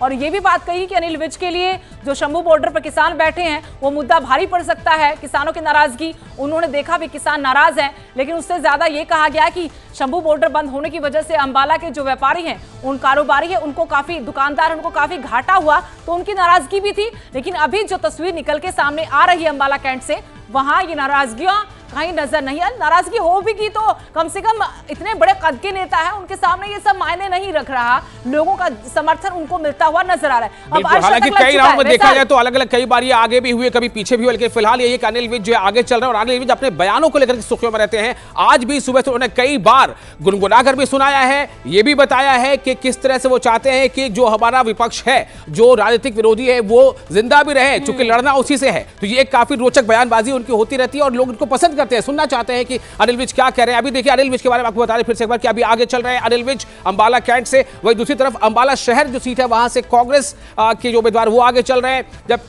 और ये भी बात कही कि अनिल विज के लिए जो शंभू बॉर्डर पर किसान बैठे हैं वो मुद्दा भारी पड़ सकता है, किसानों की नाराजगी। उन्होंने देखा भी किसान नाराज हैं, लेकिन उससे ज्यादा ये कहा गया कि शंभू बॉर्डर बंद होने की वजह से अंबाला के जो व्यापारी हैं, उन कारोबारी है, उनको काफी दुकानदार, उनको काफी घाटा हुआ, तो उनकी नाराजगी भी थी। लेकिन अभी जो तस्वीर निकल के सामने आ रही है अंबाला कैंट से, वहां ये नाराजगियां कहीं नजर नहीं है। नाराजगी हो भी की तो कम से कम इतने बड़े कद के नेता है, उनके सामने ये सब मायने नहीं रख रहा, लोगों का समर्थन उनको मिलता हुआ नजर आ रहा है। अब हालांकि कई राउंड में देखा जाए तो अलग अलग कई बार ये आगे भी हुए, कभी पीछे भी हुए, लेकिन फिलहाल ये कि अनिल विज जो आगे चल रहे हैं और अनिल विज अपने बयानों को लेकर सुर्खियों में रहते हैं। आज भी सुबह से उन्होंने कई बार गुनगुनाकर भी सुनाया है, ये भी बताया है कि किस तरह से वो चाहते हैं कि जो हमारा विपक्ष है, जो राजनीतिक विरोधी है, वो जिंदा भी रहे, चूंकि लड़ना उसी से है। तो ये काफी रोचक बयानबाजी उनकी होती रहती है और लोग इनको पसंद करते हैं, सुनना चाहते हैं कि अनिल विज क्या कह रहे हैं। अभी देखिए अनिल विज के बारे में आपको बता दें फिर से एक बार कि अभी आगे चल रहे हैं अनिल विज अंबाला कैंट से। वही दूसरी तरफ अंबाला शहर जो सीट है वहां से कांग्रेस के जो उम्मीदवार वो आगे चल रहे हैं। जब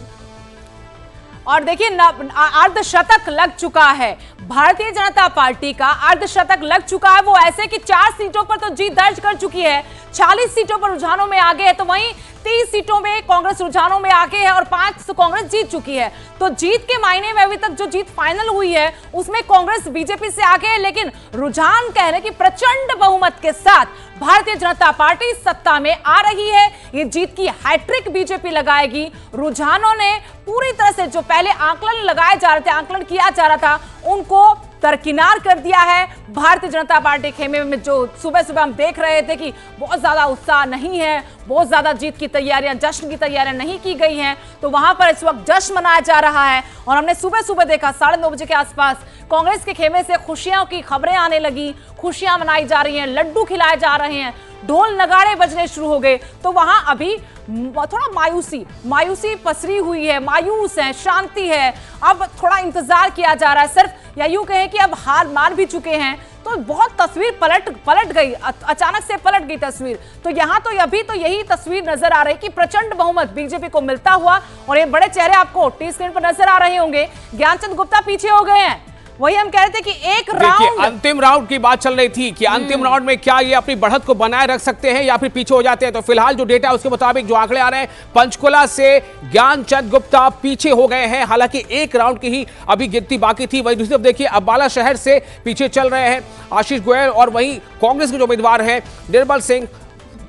और देखिए अर्धशतक लग चुका है, भारतीय जनता पार्टी का अर्धशतक लग चुका है। वो ऐसे कि 4 सीटों पर तो जीत दर्ज कर चुकी है, 40 सीटों पर रुझानों में आगे है, तो वहीं 30 सीटों में कांग्रेस रुझानों में आगे है और 5 कांग्रेस जीत चुकी है। तो जीत के मायने में अभी तक जो जीत फाइनल हुई है उसमें कांग्रेस बीजेपी से आगे है, लेकिन रुझान कह रहे कि प्रचंड बहुमत के साथ भारतीय जनता पार्टी सत्ता में आ रही है। ये जीत की हैट्रिक बीजेपी लगाएगी। रुझानों ने पूरी तरह से जो पहले आंकलन लगाए जा रहे थे, आंकलन किया जा रहा था, उनको दरकिनार कर दिया है। भारतीय जनता पार्टी खेमे में जो सुबह सुबह हम देख रहे थे कि बहुत ज्यादा उत्साह नहीं है, बहुत ज्यादा जीत की तैयारियां, जश्न की तैयारियां नहीं की गई हैं, तो वहां पर इस वक्त जश्न मनाया जा रहा है। और हमने सुबह सुबह देखा 9:30 बजे के आसपास कांग्रेस के खेमे से खुशियों की खबरें आने लगी, खुशियां मनाई जा रही हैं, लड्डू खिलाए जा रहे हैं, ढोल नगाड़े बजने शुरू हो गए। तो वहां अभी थोड़ा मायूसी पसरी हुई है, मायूस है, शांति है। अब थोड़ा इंतजार किया जा रहा है सिर्फ, या यूं कहें कि अब हार मान भी चुके हैं। तो बहुत तस्वीर पलट गई, अचानक से पलट गई तस्वीर। तो यहाँ तो अभी तो यही तस्वीर नजर आ रही कि प्रचंड बहुमत बीजेपी को मिलता हुआ, और ये बड़े चेहरे आपको टी स्क्रीन पर नजर आ रहे होंगे। ज्ञानचंद गुप्ता पीछे हो गए हैं, वही हम कह रहे थे कि एक राउंड, अंतिम राउंड की बात चल रही थी कि अंतिम राउंड में क्या ये अपनी बढ़त को बनाए रख सकते हैं या फिर पीछे हो जाते हैं। तो फिलहाल जो डेटा है उसके मुताबिक जो आंकड़े आ रहे हैं, पंचकुला से ज्ञानचंद गुप्ता पीछे हो गए हैं, हालांकि एक राउंड की ही अभी गिनती बाकी थी। वही दूसरी तरफ देखिए अंबाला शहर से पीछे चल रहे हैं आशीष गोयल, और वहीं कांग्रेस के जो उम्मीदवार हैं निर्मल सिंह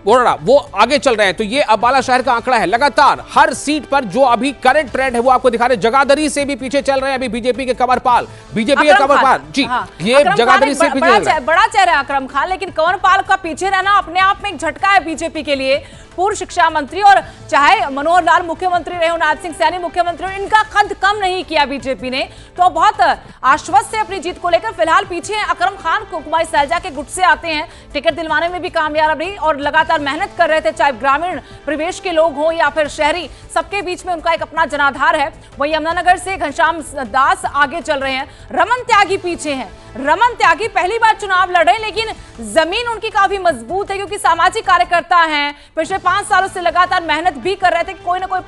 बोरा वो आगे चल रहे हैं। तो ये अंबाला शहर का आंकड़ा है। लगातार हर सीट पर जो अभी करंट ट्रेंड है वो आपको दिखा रहे हैं। जगाधरी से भी पीछे चल रहे हैं अभी बीजेपी के कंवरपाल, बीजेपी के कंवरपाल जी, हाँ, ये जगाधरी से पीछे बड़ा चेहरा है अकरम खान, लेकिन कंवरपाल का पीछे रहना अपने आप में एक झटका है बीजेपी के लिए। पूर्व शिक्षा मंत्री और चाहे मनोहर लाल मुख्यमंत्री रहे, नाथ सिंह सैनी मुख्यमंत्री, इनका कद कम नहीं किया बीजेपी ने, तो बहुत आश्वस्त से अपनी जीत को लेकर फिलहाल पीछे हैं। अकरम खान को कुमारी सैलजा के गुट से आते हैं, टिकट दिलवाने में भी कामयाब रही और लगातार मेहनत कर रहे थे, चाहे ग्रामीण परिवेश के लोग हों या फिर शहरी, सबके बीच में उनका एक अपना जनाधार है। वही यमुनानगर से घनश्याम दास आगे चल रहे हैं, रमन त्यागी पीछे हैं। रमन त्यागी पहली बार चुनाव लड़ रहे हैं, लेकिन जमीन उनकी काफी मजबूत है क्योंकि सामाजिक कार्यकर्ता हैं, पिछले 5 सालों से लगातार मेहनत भी कर रहे थे, कोई ना कोई